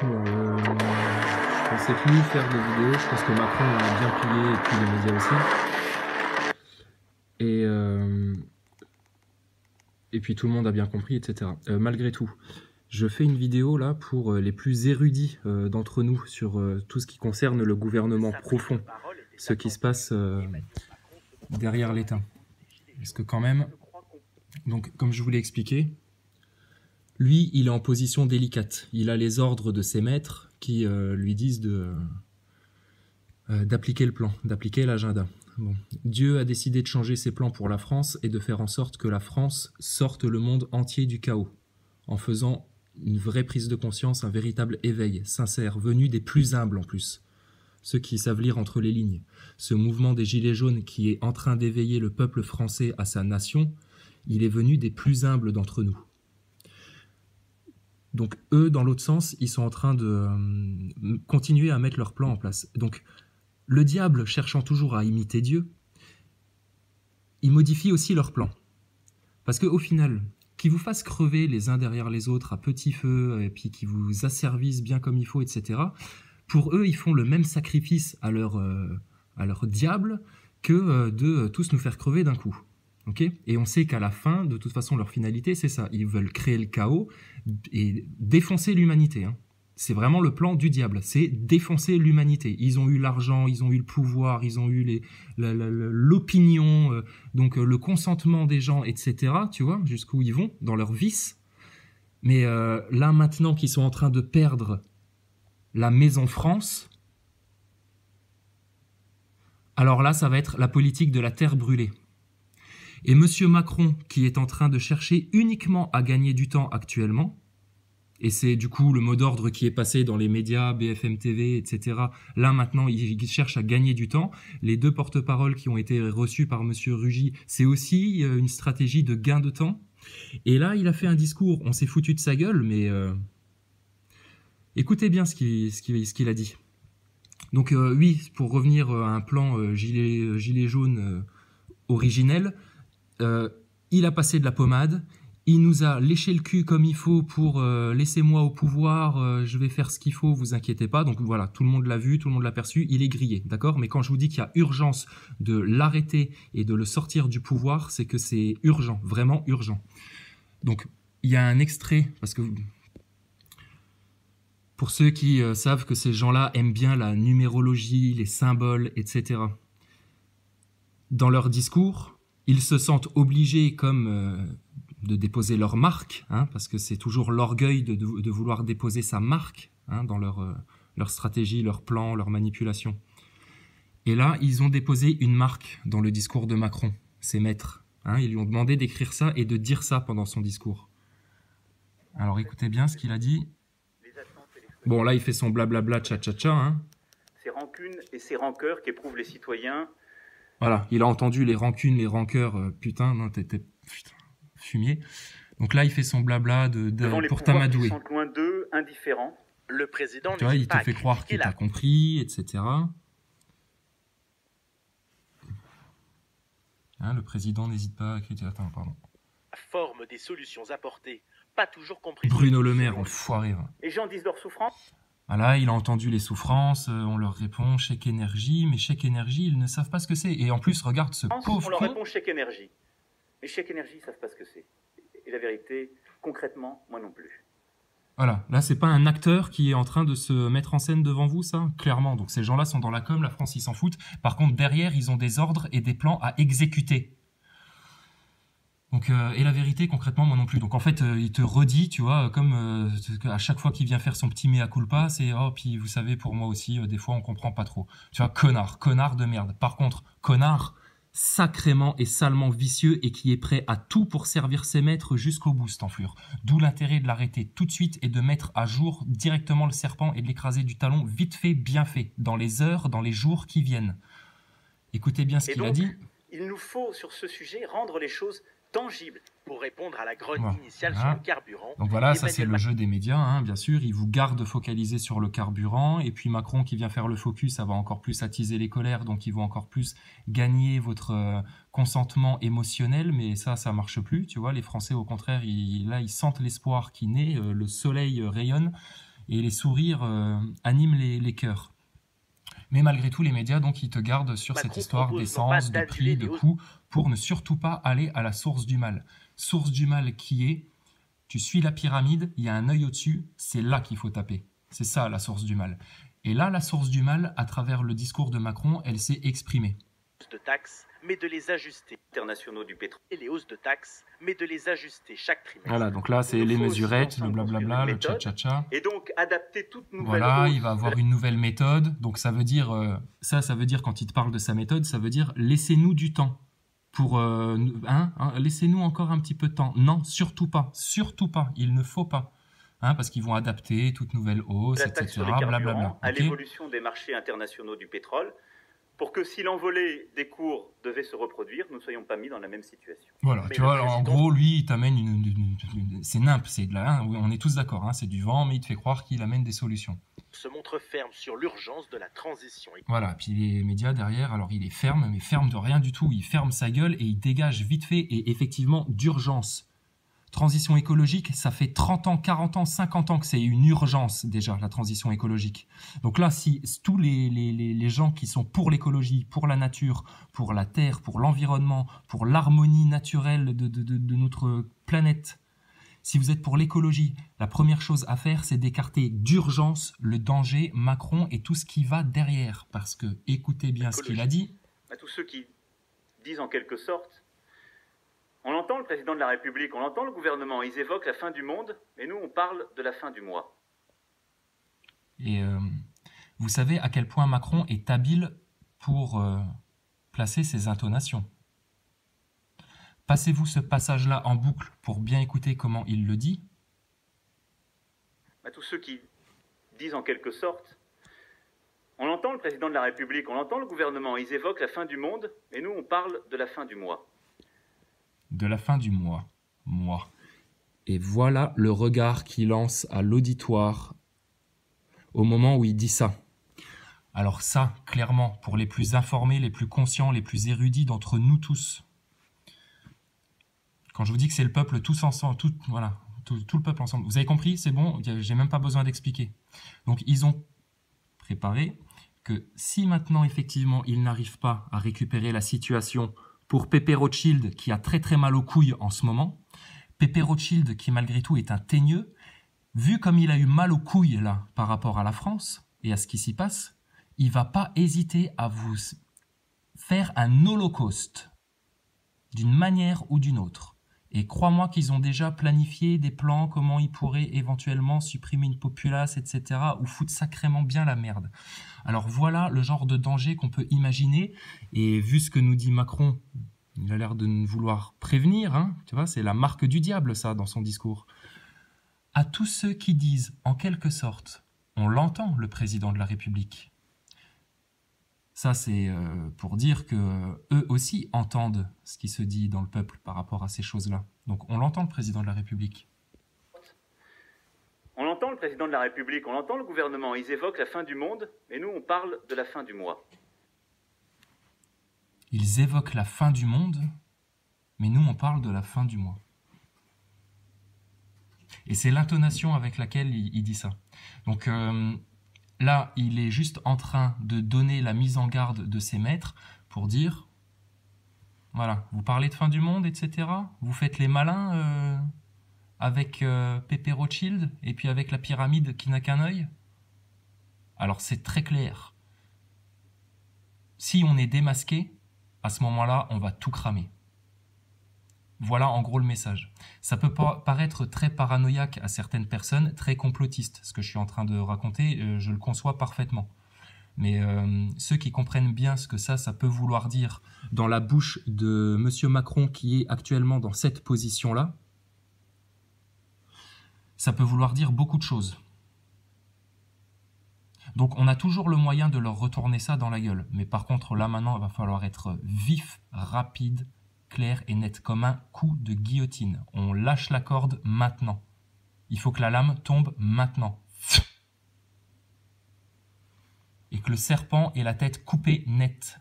Bon, je pensais plus faire de vidéos. Je pense que Macron a bien plié et puis les médias aussi. Et puis tout le monde a bien compris, etc. Malgré tout, je fais une vidéo là pour les plus érudits d'entre nous sur tout ce qui concerne le gouvernement profond, ce qui se passe derrière l'étain. Parce que quand même, donc comme je vous l'ai expliqué, lui, il est en position délicate. Il a les ordres de ses maîtres qui lui disent d'appliquer le plan, d'appliquer l'agenda. Bon. Dieu a décidé de changer ses plans pour la France et de faire en sorte que la France sorte le monde entier du chaos, en faisant une vraie prise de conscience, un véritable éveil, sincère, venu des plus humbles en plus, ceux qui savent lire entre les lignes. Ce mouvement des Gilets jaunes qui est en train d'éveiller le peuple français à sa nation, il est venu des plus humbles d'entre nous. Donc eux, dans l'autre sens, ils sont en train de continuer à mettre leur plan en place. Donc le diable, cherchant toujours à imiter Dieu, il modifie aussi leur plan. Parce qu'au final, qu'ils vous fassent crever les uns derrière les autres à petit feu, et puis qu'ils vous asservissent bien comme il faut, etc., pour eux, ils font le même sacrifice à leur diable que de tous nous faire crever d'un coup. Okay, et on sait qu'à la fin, de toute façon, leur finalité, c'est ça. Ils veulent créer le chaos et défoncer l'humanité. Hein. C'est vraiment le plan du diable. C'est défoncer l'humanité. Ils ont eu l'argent, ils ont eu le pouvoir, ils ont eu l'opinion, donc le consentement des gens, etc. Tu vois, jusqu'où ils vont dans leur vice. Mais là, maintenant qu'ils sont en train de perdre la maison France, alors là, ça va être la politique de la terre brûlée. Et M. Macron, qui est en train de chercher uniquement à gagner du temps actuellement, et c'est du coup le mot d'ordre qui est passé dans les médias, BFM TV, etc. Là maintenant, il cherche à gagner du temps. Les deux porte-paroles qui ont été reçus par M. Rugy, c'est aussi une stratégie de gain de temps. Et là, il a fait un discours, on s'est foutu de sa gueule, mais écoutez bien ce qu'il a dit. Donc oui, pour revenir à un plan gilet jaune originel, il a passé de la pommade, il nous a léché le cul comme il faut pour laissez-moi au pouvoir, je vais faire ce qu'il faut, vous inquiétez pas. Donc voilà, tout le monde l'a vu, tout le monde l'a perçu, il est grillé, d'accord? Mais quand je vous dis qu'il y a urgence de l'arrêter et de le sortir du pouvoir, c'est que c'est urgent, vraiment urgent. Donc il y a un extrait, parce que pour ceux qui savent que ces gens-là aiment bien la numérologie, les symboles, etc. Dans leur discours, ils se sentent obligés comme de déposer leur marque, hein, parce que c'est toujours l'orgueil de vouloir déposer sa marque hein, dans leur stratégie, leur plan, leur manipulation. Et là, ils ont déposé une marque dans le discours de Macron, ses maîtres. Hein, ils lui ont demandé d'écrire ça et de dire ça pendant son discours. Alors écoutez bien ce qu'il a dit. Bon, là, il fait son blablabla tcha-tcha-tcha. Hein. Ces rancunes et ces rancœurs qu'éprouvent les citoyens. Voilà, il a entendu les rancunes, les rancœurs, putain, non, t'étais fumier. Donc là, il fait son blabla pour t'amadouer. Sont loin d'eux, indifférents. Le président tu vois, il te fait croire qu'il t'a compris, etc. Hein, le président n'hésite pas à critiquer. Attends, pardon. Forme des solutions apportées, pas toujours comprises. Bruno Le Maire, enfoiré. Les gens disent leur souffrance. Voilà, il a entendu les souffrances, on leur répond chèque énergie, mais chèque énergie, ils ne savent pas ce que c'est. Et en plus, regarde ce pauvre on leur répond chèque énergie. Mais chèque énergie, ils ne savent pas ce que c'est. Et la vérité, concrètement, moi non plus. Voilà, là, c'est pas un acteur qui est en train de se mettre en scène devant vous, ça, clairement. Donc ces gens-là sont dans la com, la France, ils s'en foutent. Par contre, derrière, ils ont des ordres et des plans à exécuter. Donc, et la vérité, concrètement, moi non plus. Donc en fait, il te redit, tu vois, comme à chaque fois qu'il vient faire son petit mea culpa, c'est « Oh, puis vous savez, pour moi aussi, des fois, on comprend pas trop. » Tu vois, connard de merde. Par contre, connard sacrément et salement vicieux et qui est prêt à tout pour servir ses maîtres jusqu'au bout, cette enflure. D'où l'intérêt de l'arrêter tout de suite et de mettre à jour directement le serpent et de l'écraser du talon, vite fait, bien fait, dans les heures, dans les jours qui viennent. Écoutez bien ce qu'il a dit. Il nous faut, sur ce sujet, rendre les choses tangible pour répondre à la grogne initiale sur le carburant. Donc voilà, ça c'est le jeu des médias, hein, bien sûr. Ils vous gardent focalisés sur le carburant. Et puis Macron qui vient faire le focus, ça va encore plus attiser les colères. Donc ils vont encore plus gagner votre consentement émotionnel. Mais ça marche plus. Tu vois, les Français, au contraire, ils sentent l'espoir qui naît. Le soleil rayonne. et les sourires animent les cœurs. Mais malgré tout, les médias, donc, ils te gardent sur cette Macron histoire propose non d'essence, pas de prix, d'annuler de les hausses- coûts, pour ne surtout pas aller à la source du mal. Source du mal qui est, tu suis la pyramide, il y a un œil au-dessus, c'est là qu'il faut taper. C'est ça la source du mal. Et là, la source du mal, à travers le discours de Macron, elle s'est exprimée. de taxes, mais de les ajuster. Internationaux du pétrole. Et les hausses de taxes, mais de les ajuster chaque trimestre. Voilà, donc là, c'est Il nous les faut aussi mesurettes, le ensemble blablabla, construire une le méthode. tcha-tcha-tcha. Et donc adapter toute nouvelle Voilà, hausse il va de avoir la- une nouvelle méthode. Donc ça veut dire, ça veut dire quand il te parle de sa méthode, ça veut dire laissez-nous du temps. Pour, laissez-nous encore un petit peu de temps. Non, surtout pas, il ne faut pas. Parce qu'ils vont adapter toute nouvelle hausse, de la taxe etc. sur les carburants Blablabla. à ok l'évolution des marchés internationaux du pétrole, pour que si l'envolée des cours devait se reproduire, nous ne soyons pas mis dans la même situation. Voilà, Mais tu le vois, en président- gros, lui, il t'amène c'est nimp, c'est de là, oui, on est tous d'accord, hein, c'est du vent, mais il te fait croire qu'il amène des solutions. Se montre ferme sur l'urgence de la transition écologique. Voilà, puis les médias derrière, alors il est ferme, mais ferme de rien du tout. Il ferme sa gueule et il dégage vite fait et effectivement d'urgence. Transition écologique, ça fait 30 ans, 40 ans, 50 ans que c'est une urgence déjà, la transition écologique. Donc là, si tous les gens qui sont pour l'écologie, pour la nature, pour la terre, pour l'environnement, pour l'harmonie naturelle de notre planète, si vous êtes pour l'écologie, la première chose à faire, c'est d'écarter d'urgence le danger Macron et tout ce qui va derrière. Parce que, écoutez bien ce qu'il a dit. À tous ceux qui disent en quelque sorte, on entend le président de la République, on entend le gouvernement, ils évoquent la fin du monde, mais nous on parle de la fin du mois. Et vous savez à quel point Macron est habile pour placer ses intonations. Passez-vous ce passage-là en boucle pour bien écouter comment il le dit. À tous ceux qui disent en quelque sorte, on entend le président de la République, on entend le gouvernement, ils évoquent la fin du monde, mais nous on parle de la fin du mois. De la fin du mois. Et voilà le regard qu'il lance à l'auditoire au moment où il dit ça. Alors ça, clairement, pour les plus informés, les plus conscients, les plus érudits d'entre nous tous, quand je vous dis que c'est le peuple tous ensemble, tout le peuple ensemble, vous avez compris, c'est bon, j'ai même pas besoin d'expliquer. Donc ils ont préparé que si maintenant effectivement ils n'arrivent pas à récupérer la situation pour Pépé Rothschild qui a très très mal aux couilles en ce moment, Pépé Rothschild qui malgré tout est un teigneux, vu comme il a eu mal aux couilles là par rapport à la France et à ce qui s'y passe, il va pas hésiter à vous faire un holocauste d'une manière ou d'une autre. Et crois-moi qu'ils ont déjà planifié des plans, comment ils pourraient éventuellement supprimer une populace, etc. ou foutre sacrément bien la merde. Alors voilà le genre de danger qu'on peut imaginer. Et vu ce que nous dit Macron, il a l'air de nous vouloir prévenir. Tu vois, c'est la marque du diable, ça, dans son discours. À tous ceux qui disent, en quelque sorte, on l'entend, le président de la République. Ça, c'est pour dire que eux aussi entendent ce qui se dit dans le peuple par rapport à ces choses-là. Donc on l'entend, le président de la République. On entend le président de la République, on entend le gouvernement, ils évoquent la fin du monde, mais nous on parle de la fin du mois. Ils évoquent la fin du monde, mais nous on parle de la fin du mois. Et c'est l'intonation avec laquelle il dit ça. Donc là, il est juste en train de donner la mise en garde de ses maîtres pour dire, voilà, vous parlez de fin du monde, etc. Vous faites les malins avec Pépé Rothschild et puis avec la pyramide qui n'a qu'un œil. Alors c'est très clair. Si on est démasqué, à ce moment-là, on va tout cramer. Voilà en gros le message. Ça peut paraître très paranoïaque à certaines personnes, très complotiste. Ce que je suis en train de raconter, je le conçois parfaitement. Mais ceux qui comprennent bien ce que ça peut vouloir dire dans la bouche de M. Macron qui est actuellement dans cette position-là, ça peut vouloir dire beaucoup de choses. Donc on a toujours le moyen de leur retourner ça dans la gueule. Mais par contre, là maintenant, il va falloir être vif, rapide, clair et net, comme un coup de guillotine. On lâche la corde maintenant. Il faut que la lame tombe maintenant. Et que le serpent ait la tête coupée net.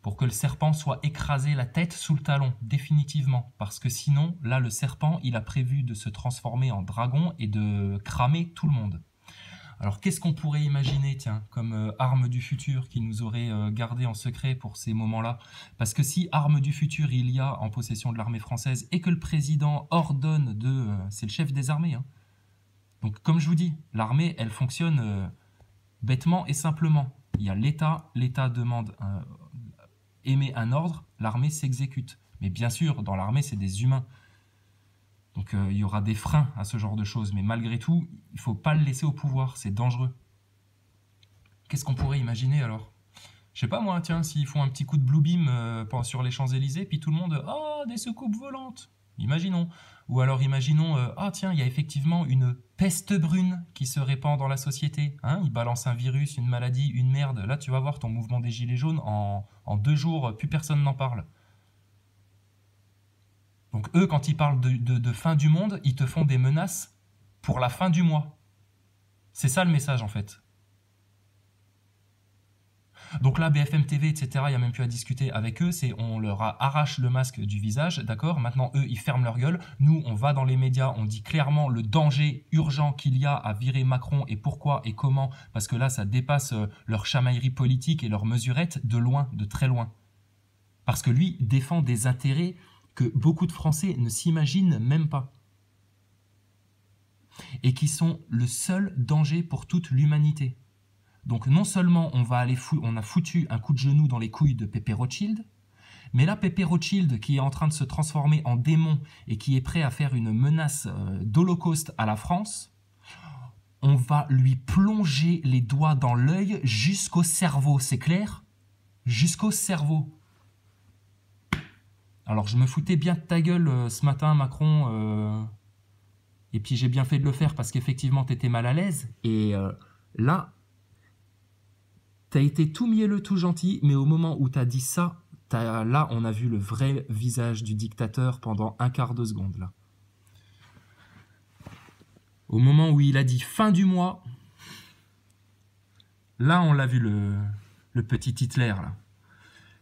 pour que le serpent soit écrasé la tête sous le talon, définitivement. Parce que sinon, là, le serpent, il a prévu de se transformer en dragon et de cramer tout le monde. Alors, qu'est-ce qu'on pourrait imaginer, tiens, comme arme du futur qui nous aurait gardé en secret pour ces moments-là? Parce que si arme du futur il y a en possession de l'armée française et que le président ordonne de... c'est le chef des armées, hein. Donc, comme je vous dis, l'armée, elle fonctionne bêtement et simplement. Il y a l'État, l'État demande, émet un ordre, l'armée s'exécute. Mais bien sûr, dans l'armée, c'est des humains. Donc il y aura des freins à ce genre de choses. Mais malgré tout, il ne faut pas le laisser au pouvoir, c'est dangereux. Qu'est-ce qu'on pourrait imaginer alors? Je sais pas moi, tiens, s'ils font un petit coup de blue beam sur les Champs-Élysées, puis tout le monde, oh, des soucoupes volantes. Imaginons. Ou alors imaginons, ah tiens, il y a effectivement une peste brune qui se répand dans la société. Hein, ils balancent un virus, une maladie, une merde. Là, tu vas voir ton mouvement des Gilets jaunes, en 2 jours, plus personne n'en parle. Donc eux, quand ils parlent de fin du monde, ils te font des menaces pour la fin du mois. C'est ça le message en fait. Donc là, BFM TV, etc., il n'y a même plus à discuter avec eux, on leur arrache le masque du visage, d'accord? Maintenant, eux, ils ferment leur gueule. Nous, on va dans les médias, on dit clairement le danger urgent qu'il y a à virer Macron et pourquoi et comment, parce que là, ça dépasse leur chamaillerie politique et leur mesurette de loin, de très loin. Parce que lui défend des intérêts que beaucoup de Français ne s'imaginent même pas. Et qui sont le seul danger pour toute l'humanité. Donc non seulement on a foutu un coup de genou dans les couilles de Pépé Rothschild, mais là Pépé Rothschild qui est en train de se transformer en démon et qui est prêt à faire une menace d'Holocauste à la France, on va lui plonger les doigts dans l'œil jusqu'au cerveau, c'est clair? Jusqu'au cerveau. Alors je me foutais bien de ta gueule ce matin, Macron, et puis j'ai bien fait de le faire parce qu'effectivement t'étais mal à l'aise, et là, t'as été tout mielleux, tout gentil, mais au moment où t'as dit ça, là on a vu le vrai visage du dictateur pendant un quart de seconde, là. Au moment où il a dit fin du mois, là on l'a vu le petit Hitler, là.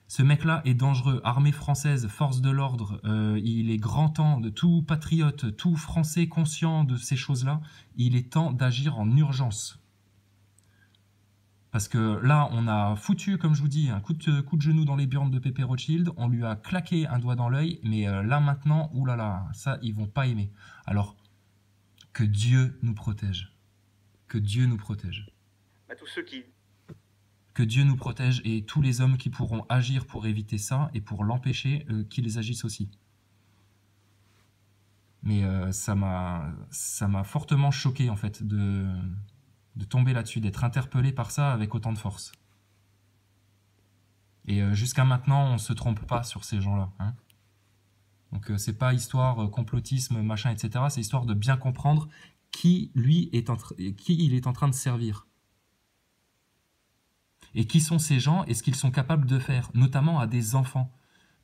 Ce mec-là est dangereux. Armée française, force de l'ordre, il est grand temps de tout patriote, tout Français conscient de ces choses-là. Il est temps d'agir en urgence. Parce que là, on a foutu, comme je vous dis, un coup de genou dans les burnes de Pépé Rothschild. On lui a claqué un doigt dans l'œil. Mais là, maintenant, oulala, ça, ils vont pas aimer. Alors, que Dieu nous protège. Que Dieu nous protège. Tous ceux qui... Que Dieu nous protège et tous les hommes qui pourront agir pour éviter ça et pour l'empêcher, qu'ils agissent aussi. Mais ça m'a fortement choqué en fait de tomber là-dessus, d'être interpellé par ça avec autant de force. Et jusqu'à maintenant, on ne se trompe pas sur ces gens-là. Hein. Donc c'est pas histoire complotisme, machin, etc. C'est histoire de bien comprendre qui il est en train de servir. Et qui sont ces gens et ce qu'ils sont capables de faire, notamment à des enfants.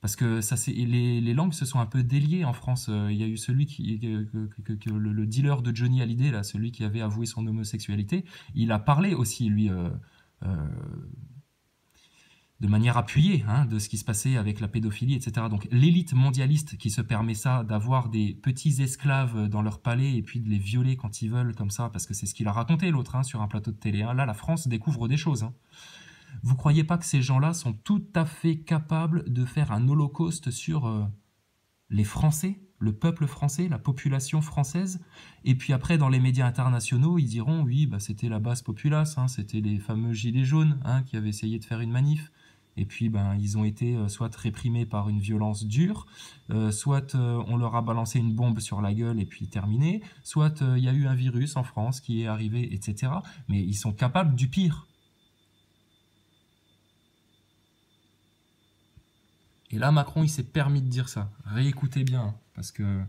Parce que ça, les langues se sont un peu déliées en France. Il y a eu celui le dealer de Johnny Hallyday, là, celui qui avait avoué son homosexualité. Il a parlé aussi, lui, de manière appuyée, hein, de ce qui se passait avec la pédophilie, etc. Donc l'élite mondialiste qui se permet ça, d'avoir des petits esclaves dans leur palais et puis de les violer quand ils veulent, comme ça, parce que c'est ce qu'il a raconté l'autre, hein, sur un plateau de télé. Hein. Là, la France découvre des choses. Hein. Vous croyez pas que ces gens-là sont tout à fait capables de faire un holocauste sur les Français, le peuple français, la population française? Et puis après, dans les médias internationaux, ils diront, oui, bah, c'était la base populace, hein, c'était les fameux gilets jaunes, hein, qui avaient essayé de faire une manif. Et puis, ben, ils ont été soit réprimés par une violence dure, soit on leur a balancé une bombe sur la gueule et puis terminé, soit il y a eu un virus en France qui est arrivé, etc. Mais ils sont capables du pire. Et là, Macron, il s'est permis de dire ça. Réécoutez bien, hein, parce que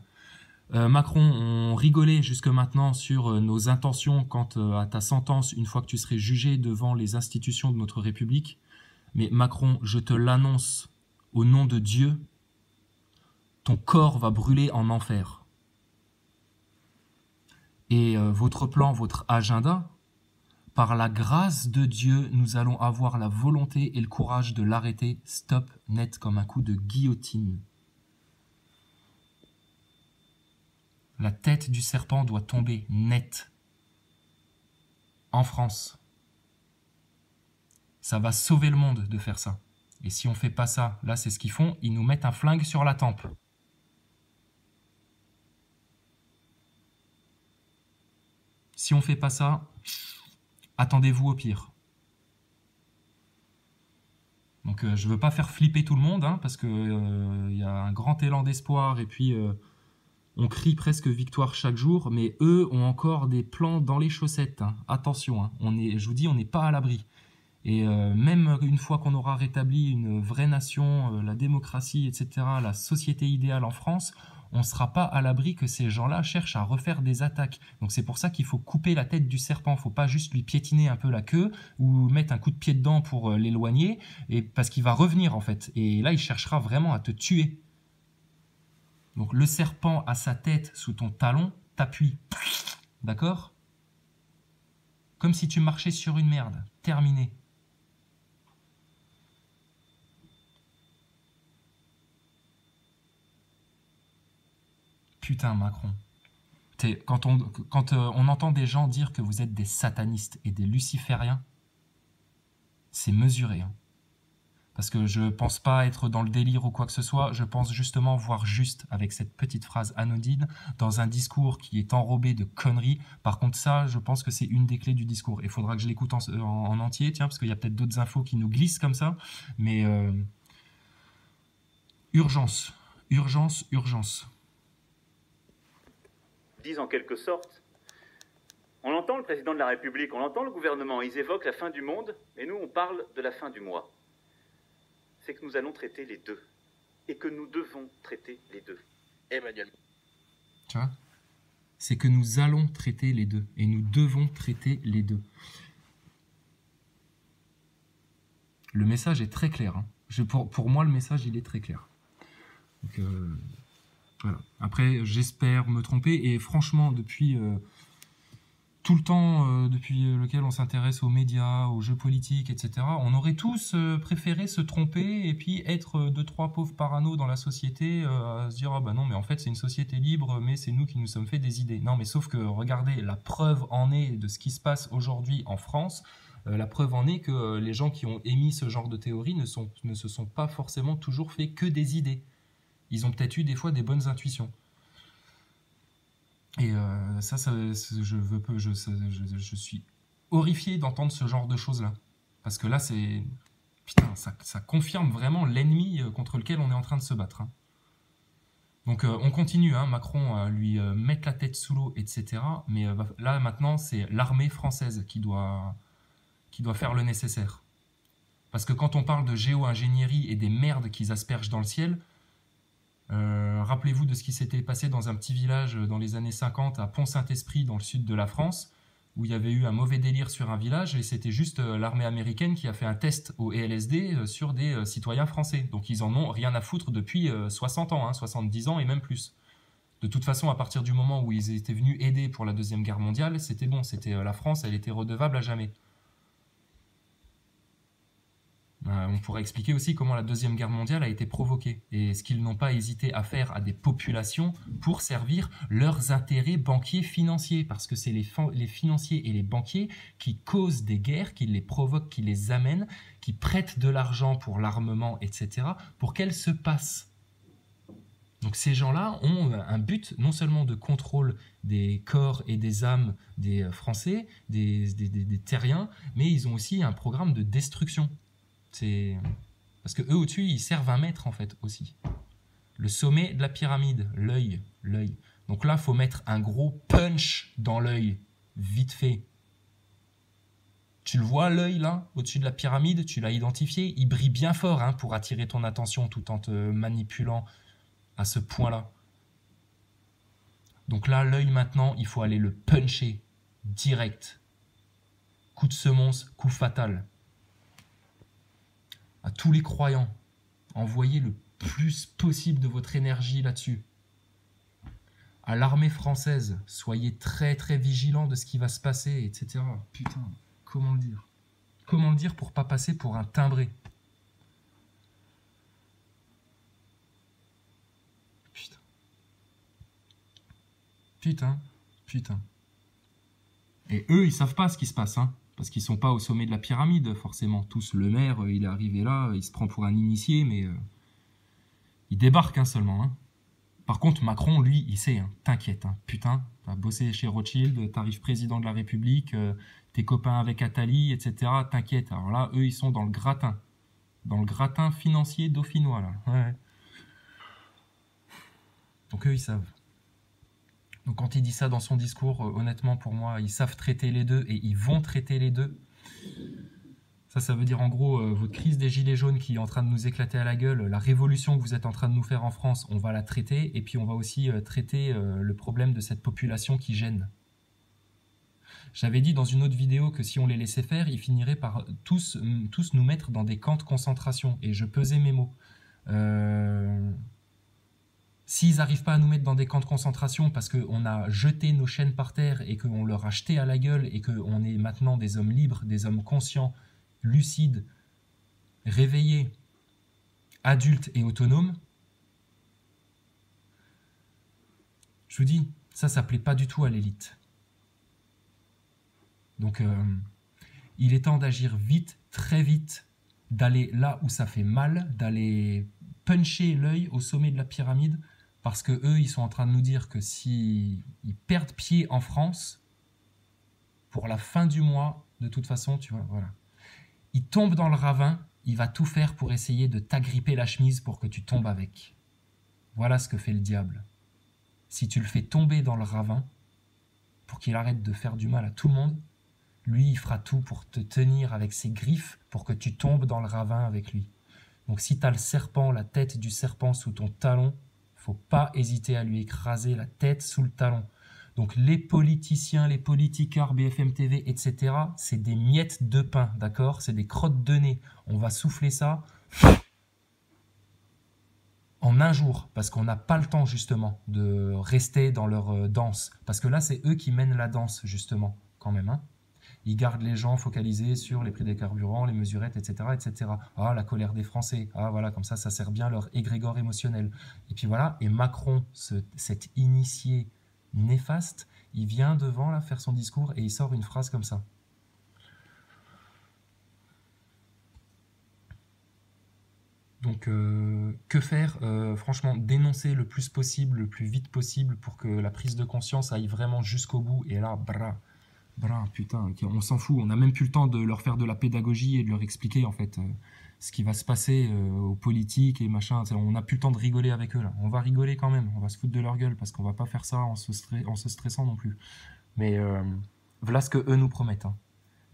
Macron, on rigolait jusque maintenant sur nos intentions quant à ta sentence une fois que tu serais jugé devant les institutions de notre République. Mais Macron, je te l'annonce, au nom de Dieu, ton corps va brûler en enfer. Et votre plan, votre agenda, Par la grâce de Dieu, nous allons avoir la volonté et le courage de l'arrêter. Stop, net comme un coup de guillotine. La tête du serpent doit tomber net. En France. Ça va sauver le monde de faire ça. Et si on ne fait pas ça, là c'est ce qu'ils font, ils nous mettent un flingue sur la tempe. Si on ne fait pas ça, attendez-vous au pire. Donc je ne veux pas faire flipper tout le monde, hein, parce qu'il y a un grand élan d'espoir et puis on crie presque victoire chaque jour, mais eux ont encore des plans dans les chaussettes. Hein. Attention, hein, je vous dis, on n'est pas à l'abri. Et même une fois qu'on aura rétabli une vraie nation, la démocratie, etc., la société idéale en France, on ne sera pas à l'abri que ces gens-là cherchent à refaire des attaques. Donc c'est pour ça qu'il faut couper la tête du serpent. Il ne faut pas juste lui piétiner un peu la queue ou mettre un coup de pied dedans pour l'éloigner, parce qu'il va revenir en fait. Et là, il cherchera vraiment à te tuer. Donc le serpent a sa tête sous ton talon, t'appuies. D'accord ? Comme si tu marchais sur une merde. Terminé. Putain, Macron. Quand on entend des gens dire que vous êtes des satanistes et des lucifériens, c'est mesuré. Hein. Parce que je pense pas être dans le délire ou quoi que ce soit, je pense justement voir juste avec cette petite phrase anodine dans un discours qui est enrobé de conneries. Par contre ça, je pense que c'est une des clés du discours. Il faudra que je l'écoute en entier, tiens, parce qu'il y a peut-être d'autres infos qui nous glissent comme ça. Mais urgence, urgence, urgence. Disent en quelque sorte, on entend le président de la République, on entend le gouvernement, ils évoquent la fin du monde, et nous on parle de la fin du mois. C'est que nous allons traiter les deux, et que nous devons traiter les deux. Emmanuel. Tu vois ? C'est que nous allons traiter les deux, et nous devons traiter les deux. Le message est très clair. Hein. Pour moi, le message, il est très clair. Donc, voilà. Après, j'espère me tromper. Et franchement, depuis tout le temps depuis lequel on s'intéresse aux médias, aux jeux politiques, etc., on aurait tous préféré se tromper et puis être deux, trois pauvres parano dans la société, à se dire « Ah bah non, mais en fait, c'est une société libre, mais c'est nous qui nous sommes fait des idées. » Non, mais sauf que, regardez, la preuve en est de ce qui se passe aujourd'hui en France. La preuve en est que les gens qui ont émis ce genre de théorie ne se sont pas forcément toujours fait que des idées. Ils ont peut-être eu des fois des bonnes intuitions. Et je suis horrifié d'entendre ce genre de choses-là. Parce que là, putain, ça confirme vraiment l'ennemi contre lequel on est en train de se battre. Hein. Donc on continue, hein, Macron à lui mettre la tête sous l'eau, etc. Mais là, maintenant, c'est l'armée française qui doit faire le nécessaire. Parce que quand on parle de géo-ingénierie et des merdes qu'ils aspergent dans le ciel, rappelez-vous de ce qui s'était passé dans un petit village dans les années 50 à Pont-Saint-Esprit dans le sud de la France, où il y avait eu un mauvais délire sur un village et c'était juste l'armée américaine qui a fait un test au LSD sur des citoyens français. Donc ils en ont rien à foutre depuis 60 ans, hein, 70 ans et même plus. De toute façon, à partir du moment où ils étaient venus aider pour la Deuxième Guerre mondiale, c'était bon, c'était la France, elle était redevable à jamais. On pourrait expliquer aussi comment la Deuxième Guerre mondiale a été provoquée et ce qu'ils n'ont pas hésité à faire à des populations pour servir leurs intérêts banquiers financiers. Parce que c'est les financiers et les banquiers qui causent des guerres, qui les provoquent, qui les amènent, qui prêtent de l'argent pour l'armement, etc., pour qu'elles se passent. Donc ces gens-là ont un but non seulement de contrôle des corps et des âmes des Français, des terriens, mais ils ont aussi un programme de destruction. Parce que eux au-dessus, ils servent un maître en fait aussi. Le sommet de la pyramide, l'œil. Donc là, il faut mettre un gros punch dans l'œil, vite fait. Tu le vois l'œil là, au-dessus de la pyramide, tu l'as identifié, il brille bien fort hein, pour attirer ton attention tout en te manipulant à ce point-là. Donc là, l'œil maintenant, il faut aller le puncher direct. Coup de semonce, coup fatal. À tous les croyants, envoyez le plus possible de votre énergie là-dessus. À l'armée française, soyez très très vigilants de ce qui va se passer, etc. Putain, Comment le dire? Comment le dire pour pas passer pour un timbré? Putain. Putain. Putain. Et eux, ils savent pas ce qui se passe, hein, parce qu'ils sont pas au sommet de la pyramide, forcément. Tous, le maire, il est arrivé là, il se prend pour un initié, mais il débarque hein, seulement. Hein. Par contre, Macron, lui, il sait, hein, t'inquiète, hein, putain, t'as bossé chez Rothschild, t'arrives président de la République, t'es copain avec Attali, etc. T'inquiète. Alors là, eux, ils sont dans le gratin financier dauphinois, là. Ouais. Donc eux, ils savent. Donc quand il dit ça dans son discours, honnêtement pour moi, ils savent traiter les deux et ils vont traiter les deux. Ça veut dire en gros, votre crise des gilets jaunes qui est en train de nous éclater à la gueule, la révolution que vous êtes en train de nous faire en France, on va la traiter. Et puis on va aussi traiter le problème de cette population qui gêne. J'avais dit dans une autre vidéo que si on les laissait faire, ils finiraient par tous nous mettre dans des camps de concentration. Et je pesais mes mots. S'ils n'arrivent pas à nous mettre dans des camps de concentration parce qu'on a jeté nos chaînes par terre et qu'on leur a jeté à la gueule et qu'on est maintenant des hommes libres, des hommes conscients, lucides, réveillés, adultes et autonomes, je vous dis, ça plaît pas du tout à l'élite. Donc, il est temps d'agir vite, très vite, d'aller là où ça fait mal, d'aller puncher l'œil au sommet de la pyramide, parce que eux, ils sont en train de nous dire que s'ils perdent pied en France, pour la fin du mois, de toute façon, tu vois, voilà. Il tombe dans le ravin, il va tout faire pour essayer de t'agripper la chemise pour que tu tombes avec. Voilà ce que fait le diable. Si tu le fais tomber dans le ravin, pour qu'il arrête de faire du mal à tout le monde, lui, il fera tout pour te tenir avec ses griffes pour que tu tombes dans le ravin avec lui. Donc si tu as le serpent, la tête du serpent sous ton talon, faut pas hésiter à lui écraser la tête sous le talon. Donc les politiciens, les politicards, BFM TV, etc., c'est des miettes de pain, d'accord? C'est des crottes de nez. On va souffler ça en un jour, parce qu'on n'a pas le temps justement de rester dans leur danse. Parce que là, c'est eux qui mènent la danse, justement, quand même. Hein. Ils gardent les gens focalisés sur les prix des carburants, les mesurettes, etc., etc. Ah, la colère des Français. Ah, voilà, comme ça sert bien leur égrégore émotionnel. Et puis voilà, et Macron, cet initié néfaste, il vient devant là faire son discours et il sort une phrase comme ça. Donc, que faire? Franchement, dénoncer le plus possible, le plus vite possible pour que la prise de conscience aille vraiment jusqu'au bout. Et là, putain, on s'en fout. On n'a même plus le temps de leur faire de la pédagogie et de leur expliquer en fait ce qui va se passer aux politiques et machin. On n'a plus le temps de rigoler avec eux là. On va rigoler quand même. On va se foutre de leur gueule parce qu'on va pas faire ça en se stressant non plus. Mais voilà ce que eux nous promettent. Hein.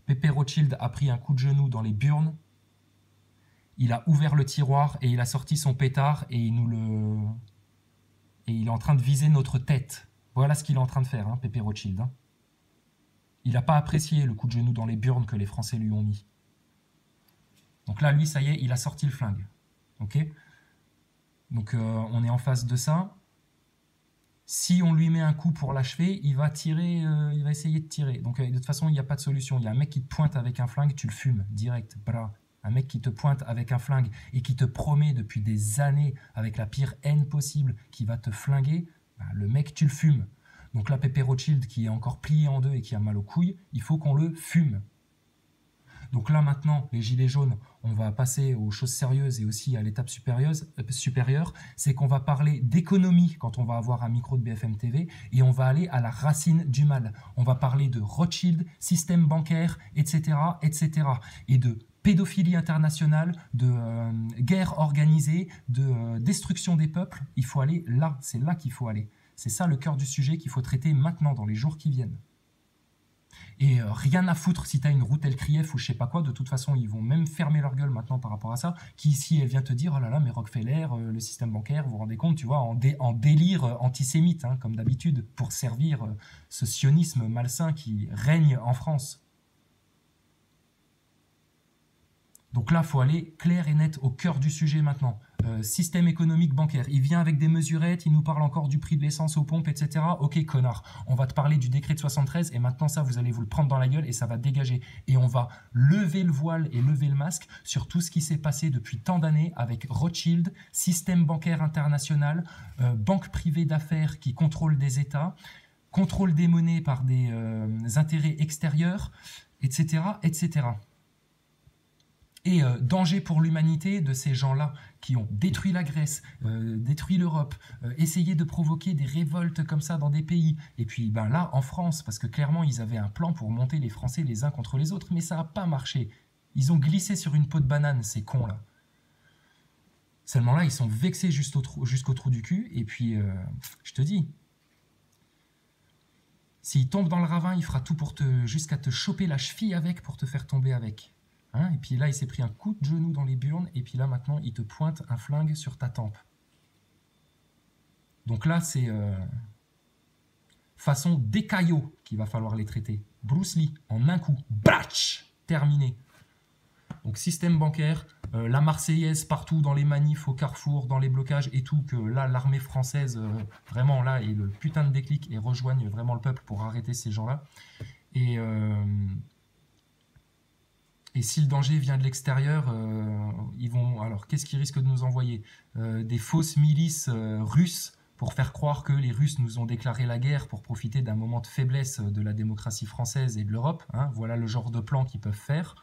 Pépé Rothschild a pris un coup de genou dans les burnes. Il a ouvert le tiroir et il a sorti son pétard et il est en train de viser notre tête. Voilà ce qu'il est en train de faire, hein, Pépé Rothschild. Hein. Il n'a pas apprécié le coup de genou dans les burnes que les Français lui ont mis. Donc là, lui, ça y est, il a sorti le flingue. Ok ? Donc on est en face de ça. Si on lui met un coup pour l'achever, il va tirer, il va essayer de tirer. Donc de toute façon, il n'y a pas de solution. Il y a un mec qui te pointe avec un flingue, tu le fumes direct. Bra. Un mec qui te pointe avec un flingue et qui te promet depuis des années, avec la pire haine possible, qui va te flinguer, bah, le mec, tu le fumes. Donc là, Pépé Rothschild, qui est encore plié en deux et qui a mal aux couilles, il faut qu'on le fume. Donc là, maintenant, les gilets jaunes, on va passer aux choses sérieuses et aussi à l'étape supérieure, c'est qu'on va parler d'économie quand on va avoir un micro de BFM TV et on va aller à la racine du mal. On va parler de Rothschild, système bancaire, etc., etc. Et de pédophilie internationale, de guerre organisée, de destruction des peuples. Il faut aller là, c'est là qu'il faut aller. C'est ça le cœur du sujet qu'il faut traiter maintenant, dans les jours qui viennent. Et rien à foutre si tu as une route LCRIEF ou je sais pas quoi, de toute façon, ils vont même fermer leur gueule maintenant par rapport à ça. Qui ici, elle vient te dire, oh là là, mais Rockefeller, le système bancaire, vous vous rendez compte, tu vois, en délire antisémite, hein, comme d'habitude, pour servir ce sionisme malsain qui règne en France. Donc là, il faut aller clair et net au cœur du sujet maintenant. Système économique bancaire. Il vient avec des mesurettes, il nous parle encore du prix de l'essence aux pompes, etc. Ok, connard, on va te parler du décret de 73 et maintenant ça, vous allez vous le prendre dans la gueule et ça va dégager. Et on va lever le voile et lever le masque sur tout ce qui s'est passé depuis tant d'années avec Rothschild, système bancaire international, banque privée d'affaires qui contrôle des États, contrôle des monnaies par des intérêts extérieurs, etc., etc. Et danger pour l'humanité de ces gens-là qui ont détruit la Grèce, détruit l'Europe, essayé de provoquer des révoltes comme ça dans des pays. Et puis ben là, en France, parce que clairement, ils avaient un plan pour monter les Français les uns contre les autres, mais ça n'a pas marché. Ils ont glissé sur une peau de banane, ces cons-là. Seulement là, ils sont vexés jusqu'au trou du cul, et puis, je te dis, s'il tombe dans le ravin, il fera tout pour jusqu'à te choper la cheville avec pour te faire tomber avec. Hein, et puis là, il s'est pris un coup de genou dans les burnes, et puis là, maintenant, il te pointe un flingue sur ta tempe. Donc là, c'est façon décaillot qu'il va falloir les traiter. Bruce Lee, en un coup, batch, terminé. Donc système bancaire, la Marseillaise partout dans les manifs, au carrefour, dans les blocages et tout, que là, l'armée française, vraiment, là, est le putain de déclic et rejoigne vraiment le peuple pour arrêter ces gens-là. Et si le danger vient de l'extérieur, ils vont. Alors, qu'est-ce qu'ils risquent de nous envoyer? Des fausses milices russes pour faire croire que les Russes nous ont déclaré la guerre pour profiter d'un moment de faiblesse de la démocratie française et de l'Europe. Hein. Voilà le genre de plan qu'ils peuvent faire.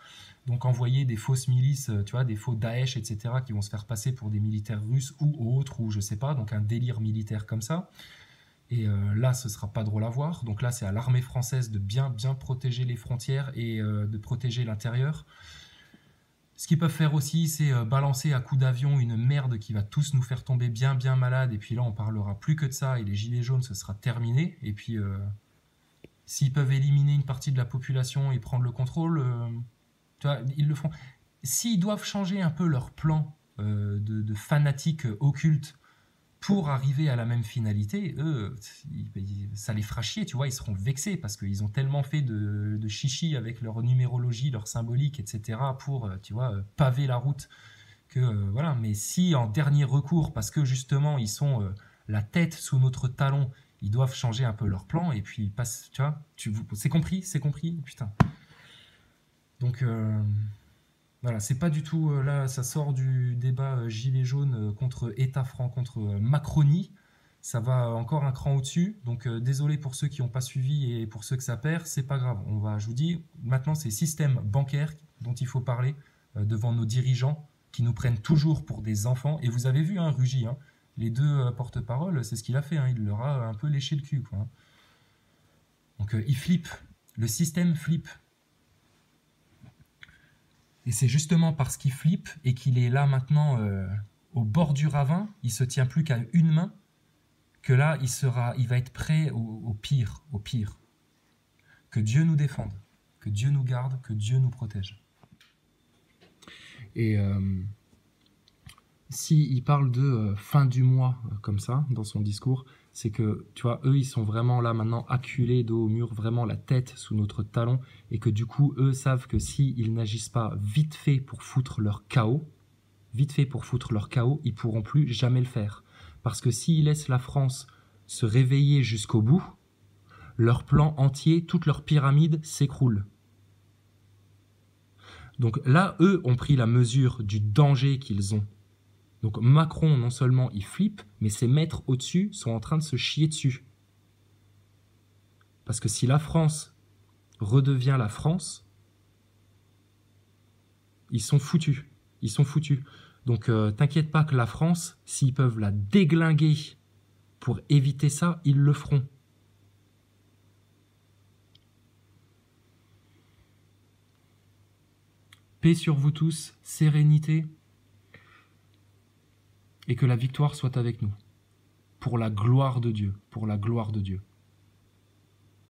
Donc, envoyer des fausses milices, tu vois, des faux Daesh, etc., qui vont se faire passer pour des militaires russes ou autres, ou je sais pas, donc un délire militaire comme ça. Et là, ce sera pas drôle à voir. Donc là, c'est à l'armée française de bien protéger les frontières et de protéger l'intérieur. Ce qu'ils peuvent faire aussi, c'est balancer à coups d'avion une merde qui va tous nous faire tomber bien malades. Et puis là, on parlera plus que de ça. Et les gilets jaunes, ce sera terminé. Et puis, s'ils peuvent éliminer une partie de la population et prendre le contrôle, tu vois, ils le feront. S'ils doivent changer un peu leur plan de fanatiques occultes pour arriver à la même finalité, eux, ça les fera chier, tu vois, ils seront vexés parce qu'ils ont tellement fait de chichi avec leur numérologie, leur symbolique, etc. pour, tu vois, paver la route que, voilà. Mais si en dernier recours, parce que justement, ils sont la tête sous notre talon, ils doivent changer un peu leur plan et puis ils passent, tu vois, c'est compris, putain. Donc, voilà, c'est pas du tout, là, ça sort du débat gilet jaune contre État franc, contre Macronie. Ça va encore un cran au-dessus. Donc, désolé pour ceux qui n'ont pas suivi et pour ceux que ça perd, c'est pas grave. Je vous dis, maintenant, c'est système bancaire dont il faut parler devant nos dirigeants qui nous prennent toujours pour des enfants. Et vous avez vu, hein, Rugy, hein, les deux porte-paroles, c'est ce qu'il a fait. Hein, il leur a un peu léché le cul, quoi, hein. Donc, il flippe. Le système flippe. Et c'est justement parce qu'il flippe et qu'il est là maintenant au bord du ravin, il se tient plus qu'à une main, que là, il va être prêt au pire. Que Dieu nous défende, que Dieu nous garde, que Dieu nous protège. Et s'il parle de fin du mois comme ça, dans son discours, c'est que, tu vois, eux, ils sont vraiment là maintenant acculés dos au mur, vraiment la tête sous notre talon, et que du coup, eux savent que s'ils n'agissent pas vite fait pour foutre leur chaos, ils pourront plus jamais le faire. Parce que s'ils laissent la France se réveiller jusqu'au bout, leur plan entier, toute leur pyramide s'écroule. Donc là, eux ont pris la mesure du danger qu'ils ont. Donc Macron, non seulement il flippe, mais ses maîtres au-dessus sont en train de se chier dessus. Parce que si la France redevient la France, ils sont foutus. Donc t'inquiète pas que la France, s'ils peuvent la déglinguer pour éviter ça, ils le feront. Paix sur vous tous, sérénité. Et que la victoire soit avec nous, pour la gloire de Dieu,